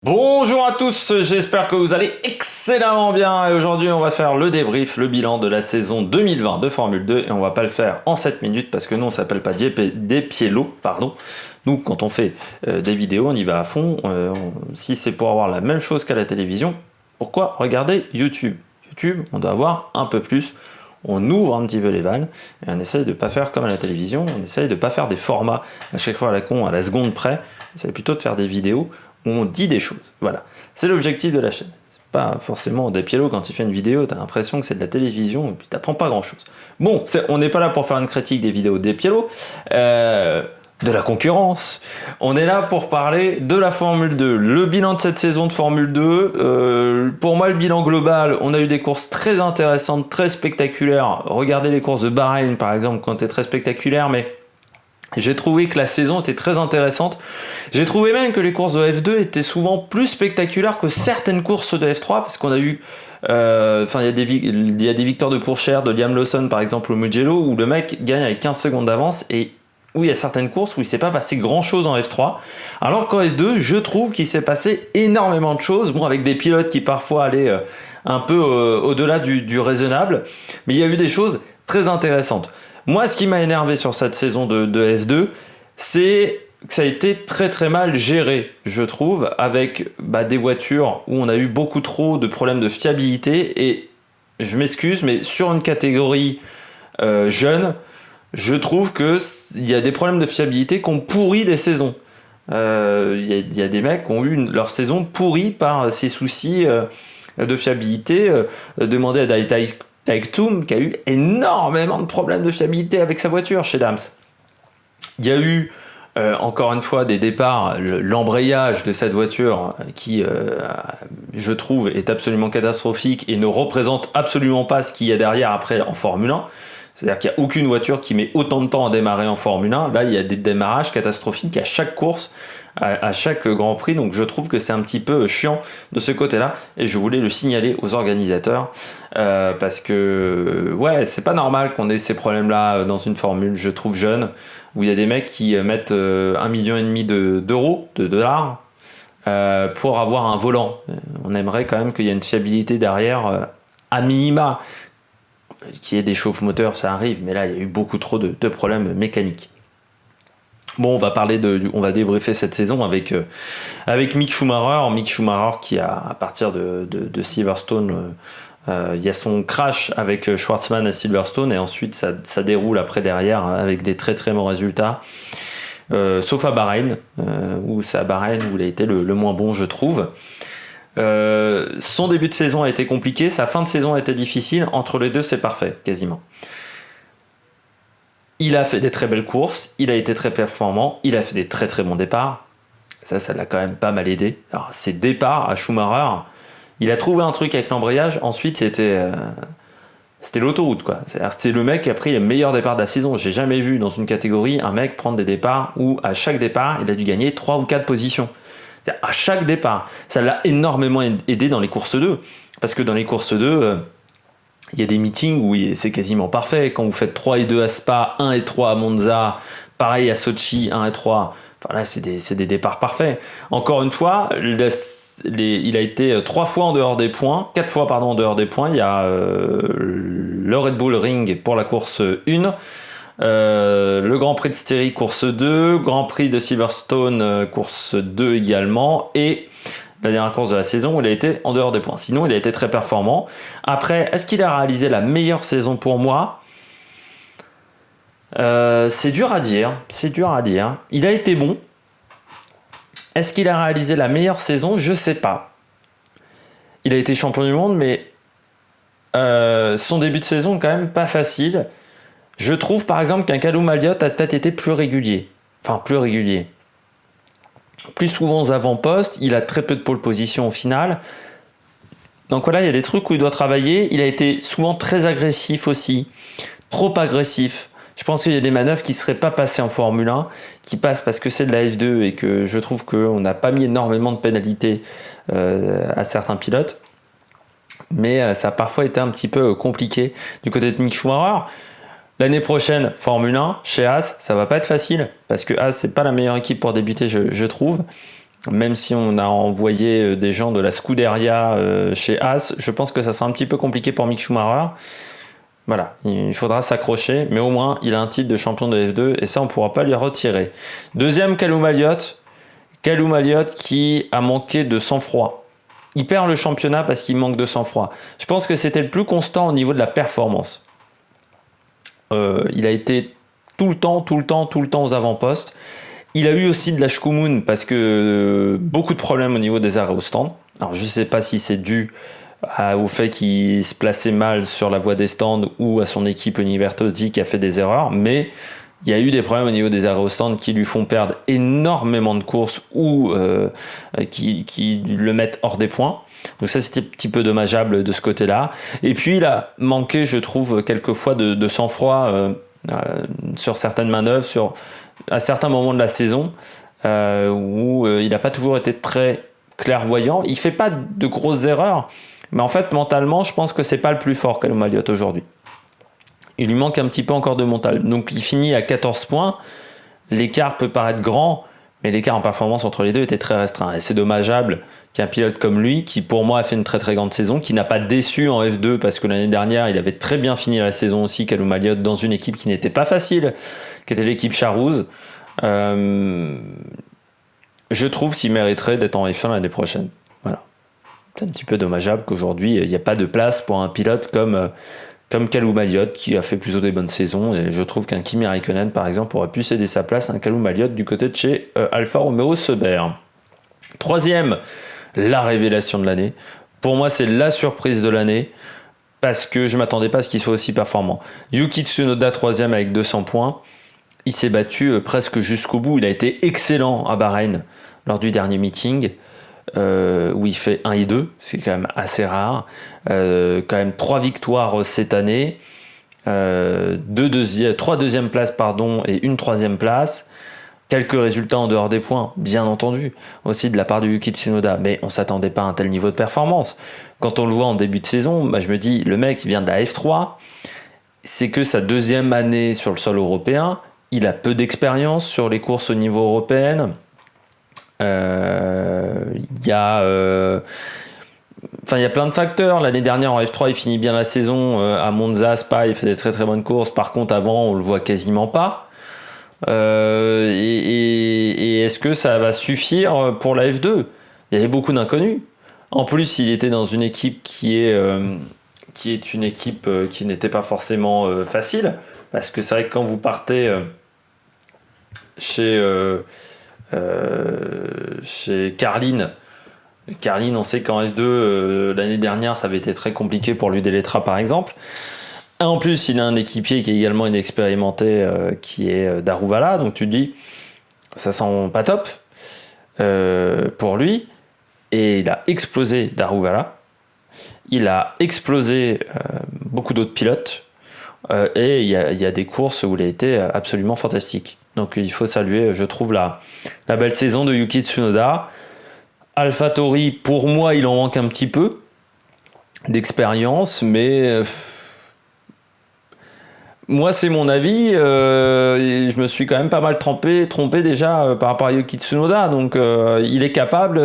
Bonjour à tous, j'espère que vous allez excellemment bien et aujourd'hui on va faire le débrief, le bilan de la saison 2020 de Formule 2 et on va pas le faire en 7 minutes parce que nous on s'appelle pas des piélos, pardon. Nous quand on fait des vidéos on y va à fond, si c'est pour avoir la même chose qu'à la télévision, pourquoi regarder YouTube? YouTube on doit avoir un peu plus, on ouvre un petit peu les vannes et on essaye de pas faire comme à la télévision, on essaye de pas faire des formats à chaque fois à la con, à la seconde près, on essaye plutôt de faire des vidéos où on dit des choses. Voilà, c'est l'objectif de la chaîne. C'est pas forcément des piélos quand tu fais une vidéo, t'as l'impression que c'est de la télévision et puis t'apprends pas grand chose. Bon, on n'est pas là pour faire une critique des vidéos des piélos, de la concurrence. On est là pour parler de la Formule 2, le bilan de cette saison de Formule 2. Pour moi, le bilan global, on a eu des courses très intéressantes, très spectaculaires. Regardez les courses de Bahreïn, par exemple, quand c'était très spectaculaire, mais j'ai trouvé que la saison était très intéressante. J'ai trouvé même que les courses de F2 étaient souvent plus spectaculaires que certaines courses de F3 parce qu'on a eu, il y a des victoires de Pourchère, de Liam Lawson par exemple au Mugello où le mec gagne avec 15 secondes d'avance et où il y a certaines courses où il ne s'est pas passé grand chose en F3. Alors qu'en F2, je trouve qu'il s'est passé énormément de choses. Bon, avec des pilotes qui parfois allaient un peu au-delà du raisonnable, mais il y a eu des choses très intéressantes. Moi, ce qui m'a énervé sur cette saison de F2, c'est que ça a été très très mal géré, je trouve, avec des voitures où on a eu beaucoup trop de problèmes de fiabilité. Et je m'excuse, mais sur une catégorie jeune, je trouve qu'il y a des problèmes de fiabilité qui ont pourri des saisons. Il y a des mecs qui ont eu leur saison pourrie par ces soucis de fiabilité. Demandez à Taiktoum qui a eu énormément de problèmes de fiabilité avec sa voiture chez Dams. Il y a eu encore une fois des départs, l'embrayage de cette voiture qui je trouve est absolument catastrophique et ne représente absolument pas ce qu'il y a derrière après en Formule 1. C'est-à-dire qu'il n'y a aucune voiture qui met autant de temps à démarrer en Formule 1. Là, il y a des démarrages catastrophiques à chaque course, à chaque Grand Prix. Donc, je trouve que c'est un petit peu chiant de ce côté-là. Et je voulais le signaler aux organisateurs. Parce que, ouais, c'est pas normal qu'on ait ces problèmes-là dans une Formule, je trouve, jeune. Où il y a des mecs qui mettent 1,5 million d'euros, de dollars, pour avoir un volant. On aimerait quand même qu'il y ait une fiabilité derrière, à minima. Qu'il y ait des chauffe-moteurs, ça arrive, mais là, il y a eu beaucoup trop de problèmes mécaniques. Bon, on va débriefer cette saison avec Mick Schumacher. Mick Schumacher qui à partir de Silverstone, il y a son crash avec Schwartzman à Silverstone et ensuite ça déroule après derrière avec des très très bons résultats. Sauf à Bahreïn, où c'est à Bahreïn où il a été le moins bon, je trouve. Son début de saison a été compliqué, sa fin de saison a été difficile, entre les deux c'est parfait, quasiment. Il a fait des très belles courses, il a été très performant, il a fait des très très bons départs, ça l'a quand même pas mal aidé. Alors ses départs à Schumacher, il a trouvé un truc avec l'embrayage, ensuite c'était l'autoroute quoi. C'était le mec qui a pris les meilleurs départs de la saison. J'ai jamais vu dans une catégorie un mec prendre des départs où à chaque départ il a dû gagner 3 ou 4 positions. À chaque départ, ça l'a énormément aidé dans les courses 2, parce que dans les courses 2, il y a des meetings où c'est quasiment parfait. Quand vous faites 3 et 2 à Spa, 1 et 3 à Monza, pareil à Sochi, 1 et 3, enfin là c'est des départs parfaits. Encore une fois, il a été 3 fois en dehors des points, 4 fois pardon en dehors des points. Il y a le Red Bull Ring pour la course 1, le Grand Prix de Styrie course 2, Grand Prix de Silverstone course 2 également, et la dernière course de la saison où il a été en dehors des points. Sinon il a été très performant. Après, est-ce qu'il a réalisé la meilleure saison pour moi? C'est dur à dire, il a été bon. Est-ce qu'il a réalisé la meilleure saison? Je sais pas. Il a été champion du monde, mais son début de saison quand même pas facile. Je trouve par exemple qu'un Callum Elliott a peut-être été plus régulier. Plus souvent aux avant-postes, il a très peu de pole position au final. Donc voilà, il y a des trucs où il doit travailler. Il a été souvent très agressif aussi, trop agressif. Je pense qu'il y a des manœuvres qui ne seraient pas passées en Formule 1, qui passent parce que c'est de la F2 et que je trouve qu'on n'a pas mis énormément de pénalités à certains pilotes. Mais ça a parfois été un petit peu compliqué du côté de Mick Schumacher. L'année prochaine, Formule 1, chez Haas, ça va pas être facile, parce que Haas, c'est pas la meilleure équipe pour débuter, je trouve. Même si on a envoyé des gens de la Scuderia chez Haas, je pense que ça sera un petit peu compliqué pour Mick Schumacher. Voilà, il faudra s'accrocher, mais au moins il a un titre de champion de F2 et ça on ne pourra pas lui retirer. Deuxième, Callum Elliott. Callum Elliott qui a manqué de sang-froid. Il perd le championnat parce qu'il manque de sang-froid. Je pense que c'était le plus constant au niveau de la performance. Il a été tout le temps aux avant-postes. Il a eu aussi de la schkoumoun parce que beaucoup de problèmes au niveau des arrêts au stand. Alors je ne sais pas si c'est dû au fait qu'il se plaçait mal sur la voie des stands ou à son équipe Univer Tosti qui a fait des erreurs, mais il y a eu des problèmes au niveau des arrêts au stand qui lui font perdre énormément de courses ou qui le mettent hors des points. Donc ça c'était un petit peu dommageable de ce côté-là. Et puis il a manqué, je trouve, quelquefois de sang-froid sur certaines manœuvres, à certains moments de la saison où il n'a pas toujours été très clairvoyant. Il ne fait pas de grosses erreurs, mais en fait mentalement je pense que c'est pas le plus fort Callum Elliott aujourd'hui. Il lui manque un petit peu encore de mental. Donc il finit à 14 points. L'écart peut paraître grand, mais l'écart en performance entre les deux était très restreint. Et c'est dommageable qu'un pilote comme lui, qui pour moi a fait une très très grande saison, qui n'a pas déçu en F2 parce que l'année dernière il avait très bien fini la saison aussi, Callum Elliott, dans une équipe qui n'était pas facile, qui était l'équipe Charouz. Je trouve qu'il mériterait d'être en F1 l'année prochaine. Voilà. C'est un petit peu dommageable qu'aujourd'hui il n'y a pas de place pour un pilote comme Callum Elliott qui a fait plutôt des bonnes saisons, et je trouve qu'un Kimi Räikkönen par exemple aurait pu céder sa place à un Callum Elliott du côté de chez Alfa Romeo Sauber. Troisième, la révélation de l'année. Pour moi c'est la surprise de l'année parce que je ne m'attendais pas à ce qu'il soit aussi performant. Yuki Tsunoda troisième avec 200 points. Il s'est battu presque jusqu'au bout. Il a été excellent à Bahreïn lors du dernier meeting. Où il fait 1 et 2, c'est quand même assez rare. Quand même 3 victoires cette année, 3 deuxièmes places et une troisième place. Quelques résultats en dehors des points, bien entendu, aussi de la part de Yuki Tsunoda, mais on ne s'attendait pas à un tel niveau de performance. Quand on le voit en début de saison, je me dis, le mec vient de la F3, c'est que sa deuxième année sur le sol européen, il a peu d'expérience sur les courses au niveau européen. Il y a plein de facteurs. L'année dernière en F3 il finit bien la saison, à Monza, Spa il fait des très très bonnes courses. Par contre avant on le voit quasiment pas, et est-ce que ça va suffire pour la F2? Il y avait beaucoup d'inconnus. En plus il était dans une équipe qui est une équipe qui n'était pas forcément facile, parce que c'est vrai que quand vous partez chez Carlin, on sait qu'en F2 l'année dernière ça avait été très compliqué pour lui Deletra par exemple. Et en plus il a un équipier qui est également inexpérimenté, qui est Daruvala, donc tu te dis ça sent pas top pour lui. Et il a explosé Daruvala, il a explosé beaucoup d'autres pilotes, et il y a des courses où il a été absolument fantastique. Donc il faut saluer, je trouve, la belle saison de Yuki Tsunoda. AlphaTauri, pour moi, il en manque un petit peu d'expérience, mais moi, c'est mon avis. Je me suis quand même pas mal trompé déjà par rapport à Yuki Tsunoda. Donc il est capable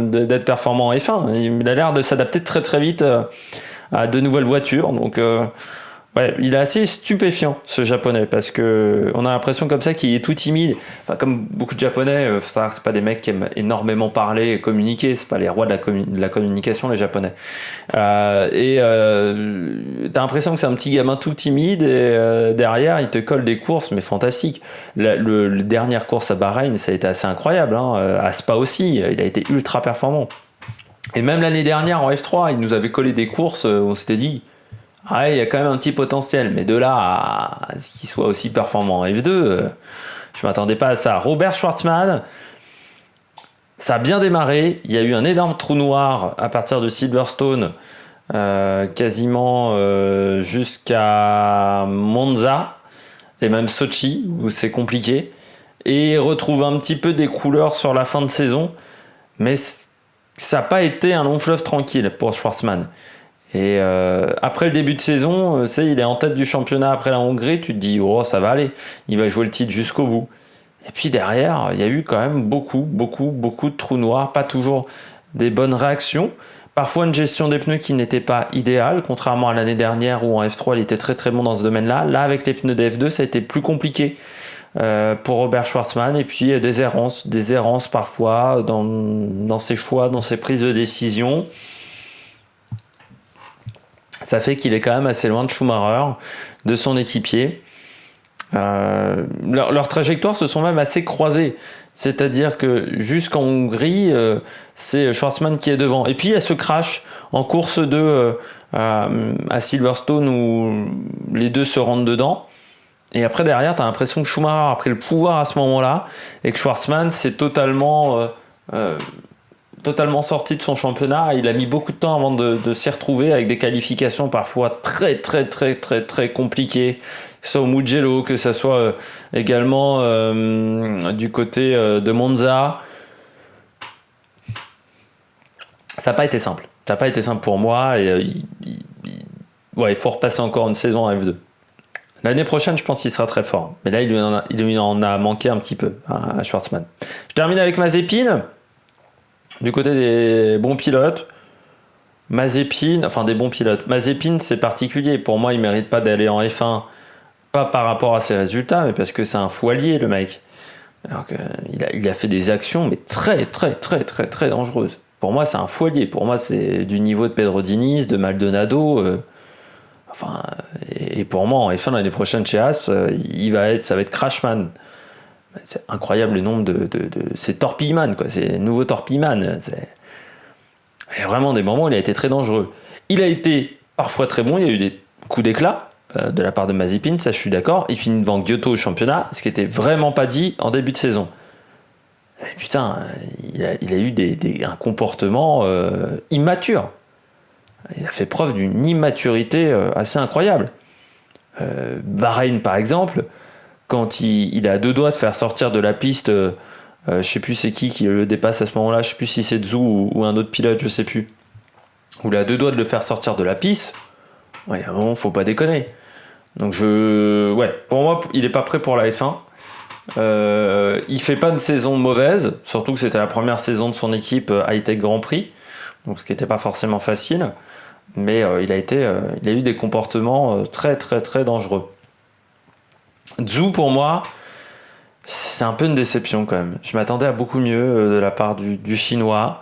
d'être performant en F1. Il a l'air de s'adapter très très vite à de nouvelles voitures. Donc ouais, il est assez stupéfiant ce japonais, parce que on a l'impression comme ça qu'il est tout timide. Enfin, comme beaucoup de japonais, ça, c'est pas des mecs qui aiment énormément parler et communiquer, c'est pas les rois de la communication, les japonais. T'as l'impression que c'est un petit gamin tout timide, et derrière il te colle des courses mais fantastiques. La dernière course à Bahreïn, ça a été assez incroyable, hein. À Spa aussi, il a été ultra performant. Et même l'année dernière en F3, il nous avait collé des courses où on s'était dit il y a quand même un petit potentiel, mais de là à ce qu'il soit aussi performant en F2, je m'attendais pas à ça. Robert Schwartzman, ça a bien démarré. Il y a eu un énorme trou noir à partir de Silverstone, quasiment jusqu'à Monza et même Sochi, où c'est compliqué. Et il retrouve un petit peu des couleurs sur la fin de saison, mais ça n'a pas été un long fleuve tranquille pour Schwartzman. Et après le début de saison, il est en tête du championnat après la Hongrie, tu te dis ça va aller, il va jouer le titre jusqu'au bout. Et puis derrière, il y a eu quand même beaucoup de trous noirs, pas toujours des bonnes réactions. Parfois une gestion des pneus qui n'était pas idéale, contrairement à l'année dernière où en F3 il était très très bon dans ce domaine-là. Là, avec les pneus de F2, ça a été plus compliqué pour Robert Schwartzmann. Et puis des errances parfois dans ses choix, dans ses prises de décision. Ça fait qu'il est quand même assez loin de Schumacher, de son équipier. Leurs trajectoires se sont même assez croisées. C'est-à-dire que jusqu'en Hongrie, c'est Schwartzmann qui est devant. Et puis il y a ce crash en course 2 à Silverstone où les deux se rentrent dedans. Et après derrière, tu as l'impression que Schumacher a pris le pouvoir à ce moment-là et que Schwartzmann s'est totalement sorti de son championnat. Il a mis beaucoup de temps avant de s'y retrouver avec des qualifications parfois très compliquées. Que ce soit au Mugello, que ce soit également du côté de Monza. Ça n'a pas été simple. Ça n'a pas été simple pour moi. Et il faut repasser encore une saison à F2. L'année prochaine, je pense qu'il sera très fort. Mais là, il lui en a manqué un petit peu à Schwartzmann. Je termine avec Mazepin. Du côté des bons pilotes. Mazepin, c'est particulier. Pour moi, il ne mérite pas d'aller en F1. Pas par rapport à ses résultats, mais parce que c'est un fou allié, le mec. Alors il a fait des actions, mais très dangereuses. Pour moi, c'est un fou allié. Pour moi, c'est du niveau de Pedro Diniz, de Maldonado. Et pour moi, en F1 l'année prochaine chez Haas, ça va être Crashman. C'est incroyable le nombre c'est Torpilleman, quoi. C'est nouveau Torpilleman. Il y a vraiment des moments où il a été très dangereux. Il a été parfois très bon. Il y a eu des coups d'éclat de la part de Mazepin, ça je suis d'accord. Il finit devant Giotto au championnat, ce qui était vraiment pas dit en début de saison. Et putain, il a eu un comportement immature. Il a fait preuve d'une immaturité assez incroyable. Bahreïn par exemple, quand il a à deux doigts de faire sortir de la piste, je sais plus c'est qui le dépasse à ce moment-là, je sais plus si c'est Zhou ou un autre pilote, je sais plus. Où il a à deux doigts de le faire sortir de la piste. Ouais, à un moment, faut pas déconner. Donc pour moi, il est pas prêt pour la F1. Il fait pas une saison mauvaise, surtout que c'était la première saison de son équipe High-Tech Grand Prix, donc ce qui n'était pas forcément facile. Mais il a eu des comportements très dangereux. Zhou, pour moi, c'est un peu une déception quand même. Je m'attendais à beaucoup mieux de la part du Chinois.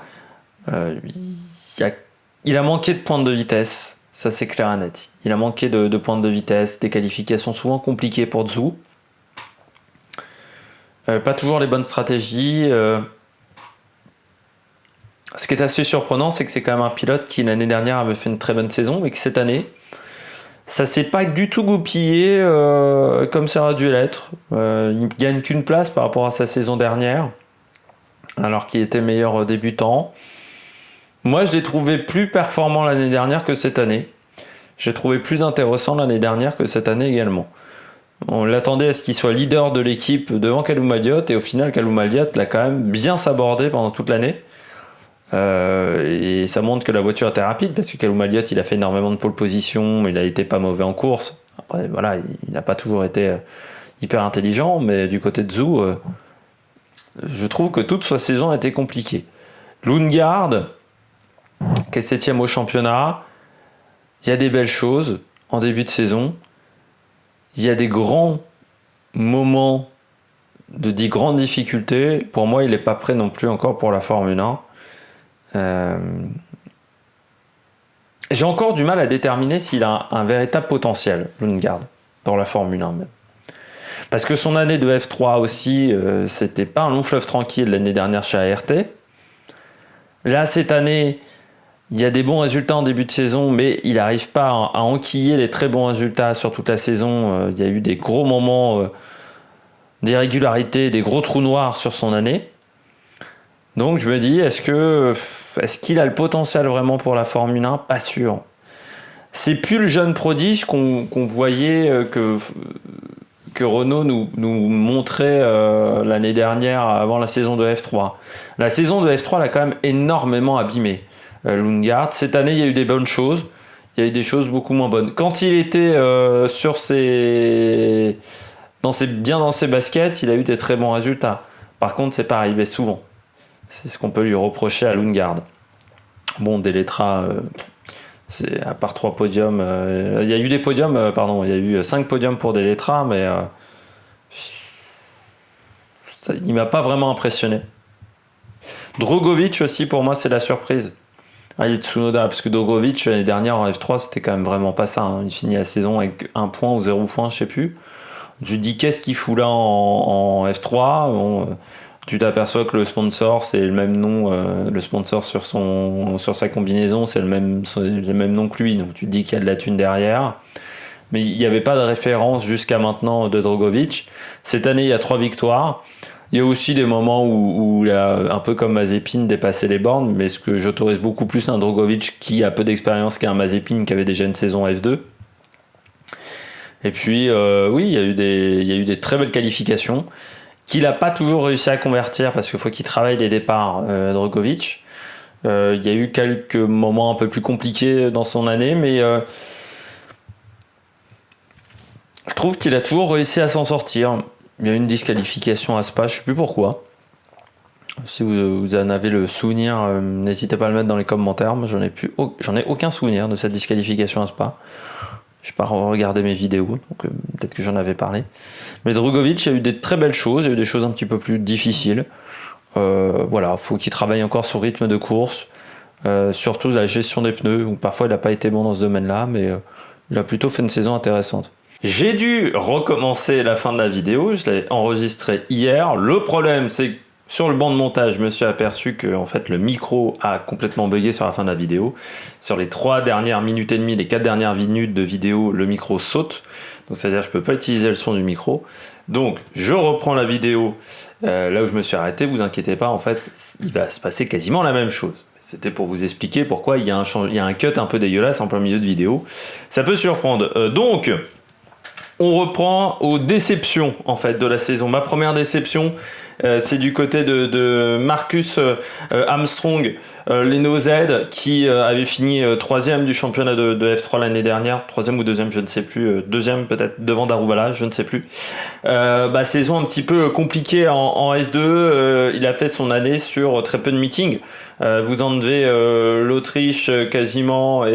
Il a manqué de pointe de vitesse. Ça, c'est clair et net. Il a manqué de pointe de vitesse, des qualifications souvent compliquées pour Zhou. Pas toujours les bonnes stratégies. Ce qui est assez surprenant, c'est que c'est quand même un pilote qui, l'année dernière, avait fait une très bonne saison et que cette année, ça s'est pas du tout goupillé comme ça aurait dû l'être. Il gagne qu'une place par rapport à sa saison dernière, alors qu'il était meilleur débutant. Moi, je l'ai trouvé plus performant l'année dernière que cette année. J'ai trouvé plus intéressant l'année dernière que cette année également. On l'attendait à ce qu'il soit leader de l'équipe devant Kalou Maillotte, et au final, Kalou Maillotte l'a quand même bien sabordé pendant toute l'année. Et ça montre que la voiture était rapide, parce que Kalou Maillotte, il a fait énormément de pole position, il a été pas mauvais en course. Après, voilà, il n'a pas toujours été hyper intelligent, mais du côté de Zhou, je trouve que toute sa saison a été compliquée. Lundgaard, qui est 7ème au championnat, il y a des belles choses en début de saison. Il y a des grands moments de grandes difficultés. Pour moi, il n'est pas prêt non plus encore pour la Formule 1. J'ai encore du mal à déterminer s'il a un véritable potentiel, Lundgaard, dans la Formule 1 même. Parce que son année de F3 aussi, c'était pas un long fleuve tranquille l'année dernière chez ART. Là, cette année, il y a des bons résultats en début de saison, mais il n'arrive pas à enquiller les très bons résultats sur toute la saison. Il y a eu des gros moments d'irrégularité, des gros trous noirs sur son année. Donc je me dis, est-ce qu'il a le potentiel vraiment pour la Formule 1 ? Pas sûr. C'est plus le jeune prodige qu'on voyait que Renault nous montrait l'année dernière avant la saison de F3. La saison de F3 l'a quand même énormément abîmé. Lundgaard. Cette année, il y a eu des bonnes choses. Il y a eu des choses beaucoup moins bonnes. Quand il était dans ses baskets, il a eu des très bons résultats. Par contre, c'est pas arrivé souvent. C'est ce qu'on peut lui reprocher à Lundgaard. Bon, Deletra, c'est à part 3 podiums, il y a eu des podiums, il y a eu 5 podiums pour Deletra, mais il m'a pas vraiment impressionné. Drogovic aussi, pour moi, c'est la surprise. Il y a Tsunoda, parce que Drogovic, l'année dernière en F3, c'était quand même vraiment pas ça. Il finit la saison avec 1 point ou 0 point, je sais plus. Tu te dis, qu'est-ce qu'il fout là en F3 tu t'aperçois que le sponsor, c'est le même nom, le sponsor sur sa combinaison, c'est le même nom que lui. Donc tu te dis qu'il y a de la thune derrière. Mais il n'y avait pas de référence jusqu'à maintenant de Drogovic. Cette année, il y a 3 victoires. Il y a aussi des moments où il a, un peu comme Mazepin, dépassé les bornes, mais ce que j'autorise beaucoup plus un Drogovic qui a peu d'expérience qu'un Mazepin qui avait déjà une saison F2. Et puis, oui, il y a eu des très belles qualifications qu'il n'a pas toujours réussi à convertir parce qu'il faut qu'il travaille les départs, Drogovic. Il y a eu quelques moments un peu plus compliqués dans son année, mais je trouve qu'il a toujours réussi à s'en sortir. Il y a eu une disqualification à Spa, je ne sais plus pourquoi. Si vous en avez le souvenir, n'hésitez pas à le mettre dans les commentaires. Moi, j'en ai aucun souvenir de cette disqualification à Spa. Je n'ai pas regardé mes vidéos, donc peut-être que j'en avais parlé. Mais Drogovic, il y a eu des très belles choses, il y a eu des choses un petit peu plus difficiles. Voilà, faut qu'il travaille encore sur le rythme de course, surtout la gestion des pneus, où parfois il n'a pas été bon dans ce domaine-là, mais il a plutôt fait une saison intéressante. J'ai dû recommencer la fin de la vidéo, je l'ai enregistrée hier. Le problème, c'est que sur le banc de montage, je me suis aperçu que en fait, le micro a complètement bugué sur la fin de la vidéo. Sur les 3 dernières minutes et demie, les 4 dernières minutes de vidéo, le micro saute. Donc c'est-à-dire que je ne peux pas utiliser le son du micro. Donc je reprends la vidéo là où je me suis arrêté. Vous inquiétez pas, en fait, il va se passer quasiment la même chose. C'était pour vous expliquer pourquoi il y a un cut un peu dégueulasse en plein milieu de vidéo. Ça peut surprendre. Donc, on reprend aux déceptions en fait de la saison. Ma première déception, c'est du côté de Marcus Armstrong, Leno Z, qui avait fini 3e du championnat de F3 l'année dernière, 3e ou 2e, je ne sais plus, 2e peut-être devant Daruvala, je ne sais plus. Saison un petit peu compliquée en S2, il a fait son année sur très peu de meetings. Vous enlevez l'Autriche quasiment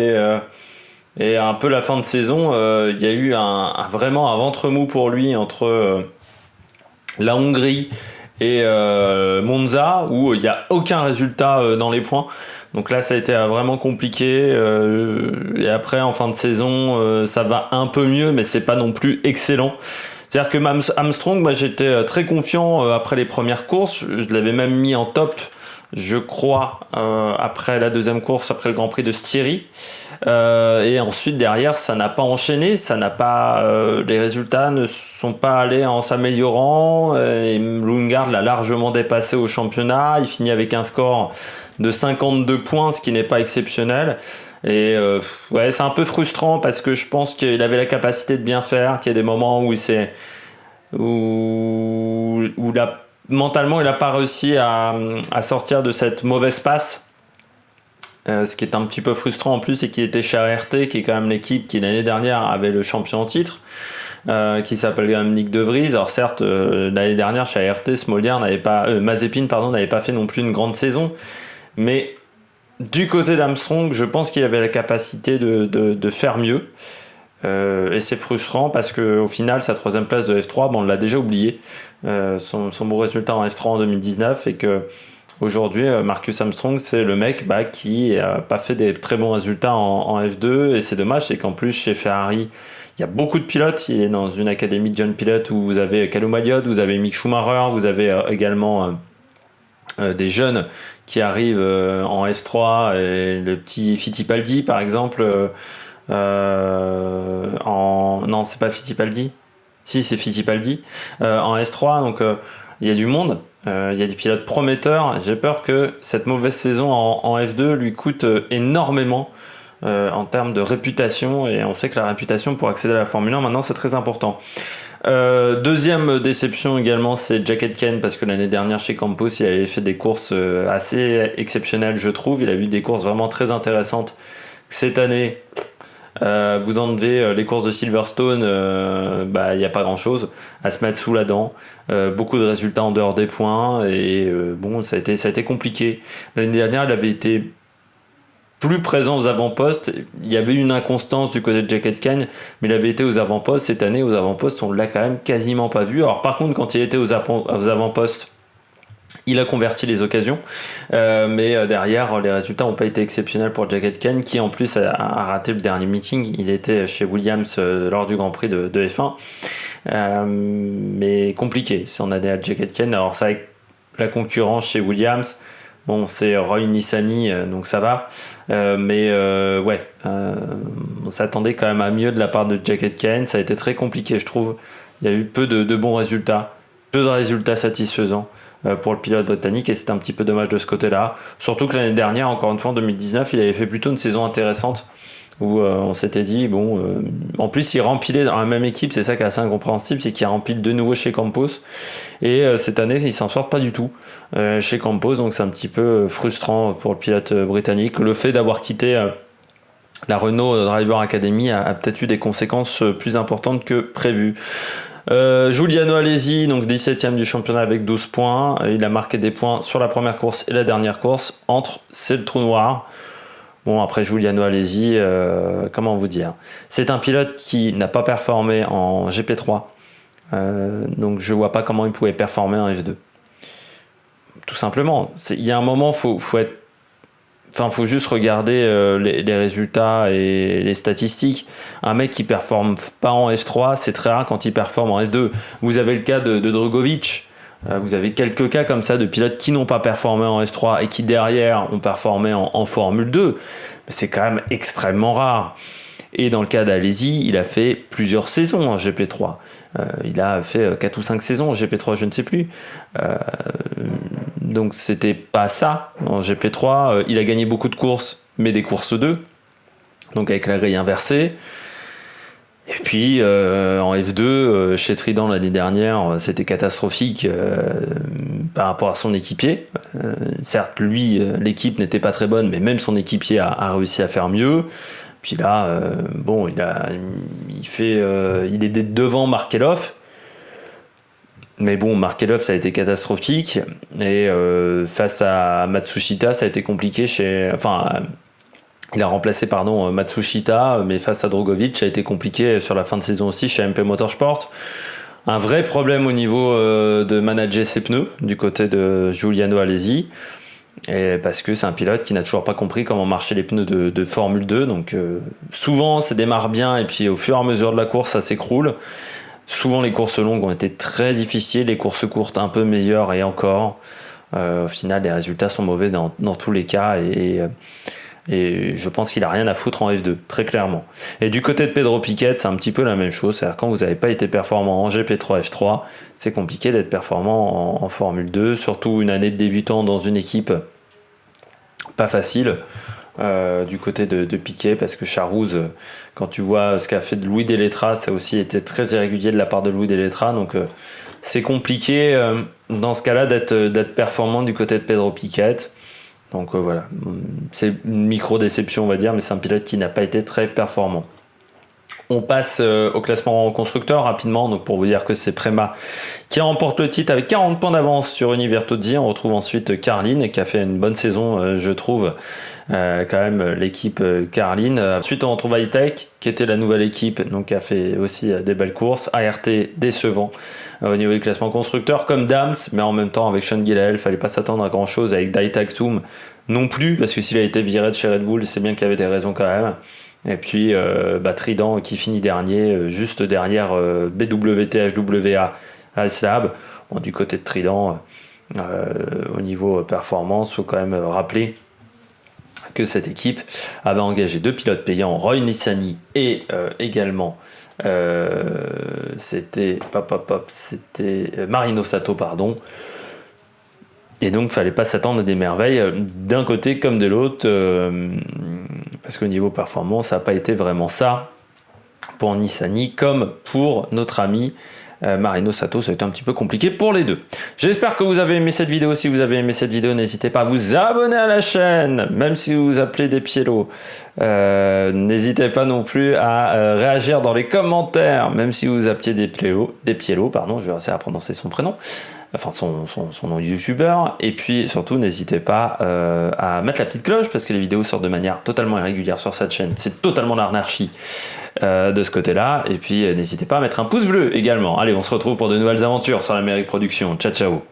et un peu la fin de saison, il y a eu vraiment un ventre mou pour lui entre la Hongrie et Monza, où il n'y a aucun résultat dans les points. Donc là, ça a été vraiment compliqué. Et après, en fin de saison, ça va un peu mieux, mais c'est pas non plus excellent. C'est-à-dire que Armstrong, j'étais très confiant après les premières courses. Je l'avais même mis en top, je crois, après la deuxième course, après le Grand Prix de Styrie. Et ensuite derrière ça n'a pas enchaîné, les résultats ne sont pas allés en s'améliorant, et Lundgaard l'a largement dépassé au championnat. Il finit avec un score de 52 points, ce qui n'est pas exceptionnel. Et c'est un peu frustrant parce que je pense qu'il avait la capacité de bien faire, qu'il y a des moments où mentalement il n'a pas réussi à sortir de cette mauvaise passe. Ce qui est un petit peu frustrant en plus, c'est qu'il était chez ART, qui est quand même l'équipe qui l'année dernière avait le champion en titre, qui s'appelle quand même Nick De Vries. Alors certes, l'année dernière chez ART, Mazepin n'avait pas fait non plus une grande saison, mais du côté d'Armstrong, je pense qu'il avait la capacité de faire mieux. Et c'est frustrant parce qu'au final, sa 3e place de F3, on l'a déjà oublié, son bon résultat en F3 en 2019, et que aujourd'hui, Marcus Armstrong, c'est le mec qui n'a pas fait des très bons résultats en F2, et c'est dommage, c'est qu'en plus chez Ferrari, il y a beaucoup de pilotes. Il est dans une académie de jeunes pilotes où vous avez Callum Elliott, vous avez Mick Schumacher, vous avez également des jeunes qui arrivent en F3, et le petit Fittipaldi par exemple. Non, c'est pas Fittipaldi. Si, c'est Fittipaldi en F3, donc il y a du monde. Il y a des pilotes prometteurs. J'ai peur que cette mauvaise saison en F2 lui coûte énormément en termes de réputation, et on sait que la réputation pour accéder à la Formule 1 maintenant c'est très important. Deuxième déception également, c'est Jack Aitken, parce que l'année dernière chez Campos il avait fait des courses assez exceptionnelles, je trouve. Il a eu des courses vraiment très intéressantes. Cette année, Vous enlevez les courses de Silverstone, il n'y a pas grand chose à se mettre sous la dent. Beaucoup de résultats en dehors des points et ça a été compliqué. L'année dernière, il avait été plus présent aux avant-postes. Il y avait une inconstance du côté de Jack Aitken, mais il avait été aux avant-postes. Cette année, aux avant-postes, on l'a quand même quasiment pas vu. Alors par contre, quand il était aux avant-postes, il a converti les occasions, mais derrière, les résultats n'ont pas été exceptionnels pour Jack Aitken, qui en plus a raté le dernier meeting. Il était chez Williams lors du Grand Prix de F1, mais compliqué si on a des Jack Aitken. Alors ça, avec la concurrence chez Williams, bon, c'est Roy Nissany, donc ça va, on s'attendait quand même à mieux de la part de Jack Aitken. Ça a été très compliqué, je trouve. Il y a eu peu de bons résultats, peu de résultats satisfaisants pour le pilote britannique, et c'est un petit peu dommage de ce côté-là. Surtout que l'année dernière, encore une fois en 2019, il avait fait plutôt une saison intéressante où on s'était dit, en plus il rempilait dans la même équipe, c'est ça qui est assez incompréhensible, c'est qu'il rempile de nouveau chez Campos, et cette année il s'en sort pas du tout chez Campos, donc c'est un petit peu frustrant pour le pilote britannique. Le fait d'avoir quitté la Renault Driver Academy a peut-être eu des conséquences plus importantes que prévues. Giuliano Alesi, donc 17ème du championnat avec 12 points. Il a marqué des points sur la première course et la dernière course. C'est le trou noir. Bon, après Giuliano Alesi, comment vous dire, c'est un pilote qui n'a pas performé en GP3. Donc je vois pas comment il pouvait performer en F2. Tout simplement. Il y a un moment, faut juste regarder les résultats et les statistiques. Un mec qui performe pas en F3, c'est très rare quand il performe en F2. Vous avez le cas de Drugovich. Vous avez quelques cas comme ça de pilotes qui n'ont pas performé en F3 et qui derrière ont performé en Formule 2. C'est quand même extrêmement rare. Et dans le cas d'Alesi, il a fait plusieurs saisons en GP3. Il a fait 4 ou 5 saisons en GP3, je ne sais plus. Donc c'était pas ça en GP3. Il a gagné beaucoup de courses, mais des courses 2. Donc avec la grille inversée. Et puis en F2, chez Trident l'année dernière, c'était catastrophique par rapport à son équipier. Certes, lui, l'équipe n'était pas très bonne, mais même son équipier a réussi à faire mieux. Puis là, il est devant Markelov. Mais bon, Markelov, ça a été catastrophique. Et face à Matsushita, ça a été compliqué il a remplacé Matsushita, mais face à Drugovich, ça a été compliqué sur la fin de saison aussi chez MP Motorsport. Un vrai problème au niveau de manager ses pneus du côté de Giuliano Alesi. Et parce que c'est un pilote qui n'a toujours pas compris comment marchaient les pneus de Formule 2. Donc souvent, ça démarre bien et puis au fur et à mesure de la course, ça s'écroule. Souvent, les courses longues ont été très difficiles, les courses courtes un peu meilleures et encore. Au final, les résultats sont mauvais dans tous les cas et je pense qu'il a rien à foutre en F2, très clairement. Et du côté de Pedro Piquet, c'est un petit peu la même chose. C'est-à-dire quand vous n'avez pas été performant en GP3, F3, c'est compliqué d'être performant en Formule 2, surtout une année de débutant dans une équipe pas facile. Du côté de Piquet, parce que Charouz, quand tu vois ce qu'a fait de Louis Delettra, ça a aussi été très irrégulier de la part de Louis Delettra, donc c'est compliqué dans ce cas-là d'être performant du côté de Pedro Piquet. Donc voilà, c'est une micro-déception on va dire, mais c'est un pilote qui n'a pas été très performant. On passe au classement constructeur rapidement, donc pour vous dire que c'est Prema qui remporte le titre avec 40 points d'avance sur Univer Tozzi. On retrouve ensuite Carlin qui a fait une bonne saison, je trouve, quand même l'équipe Carlin. Ensuite on retrouve Hightech qui était la nouvelle équipe, donc qui a fait aussi des belles courses. ART décevant au niveau du classement constructeur comme Dams, mais en même temps avec Sean Gilel, fallait pas s'attendre à grand chose. Avec Dai Taktum non plus, parce que s'il a été viré de chez Red Bull, c'est bien qu'il y avait des raisons quand même. Et puis Trident qui finit dernier, juste derrière BWT-HWA Slab. Bon, du côté de Trident, au niveau performance, il faut quand même rappeler que cette équipe avait engagé 2 pilotes payants, Roy Nissany et également c'était Marino Sato, pardon. Et donc, il ne fallait pas s'attendre à des merveilles d'un côté comme de l'autre, parce qu'au niveau performance, ça n'a pas été vraiment ça pour Nissany, comme pour notre ami Marino Sato, ça a été un petit peu compliqué pour les deux. J'espère que vous avez aimé cette vidéo. Si vous avez aimé cette vidéo, n'hésitez pas à vous abonner à la chaîne, même si vous vous appelez des Pielo. N'hésitez pas non plus à réagir dans les commentaires, même si vous vous appelez des Pielo, pardon, je vais réussir à prononcer son prénom. Enfin son nom de youtubeur, et puis surtout n'hésitez pas à mettre la petite cloche parce que les vidéos sortent de manière totalement irrégulière sur cette chaîne, c'est totalement l'anarchie de ce côté là, et puis n'hésitez pas à mettre un pouce bleu également. Allez, on se retrouve pour de nouvelles aventures sur l'Amérique Production, ciao ciao.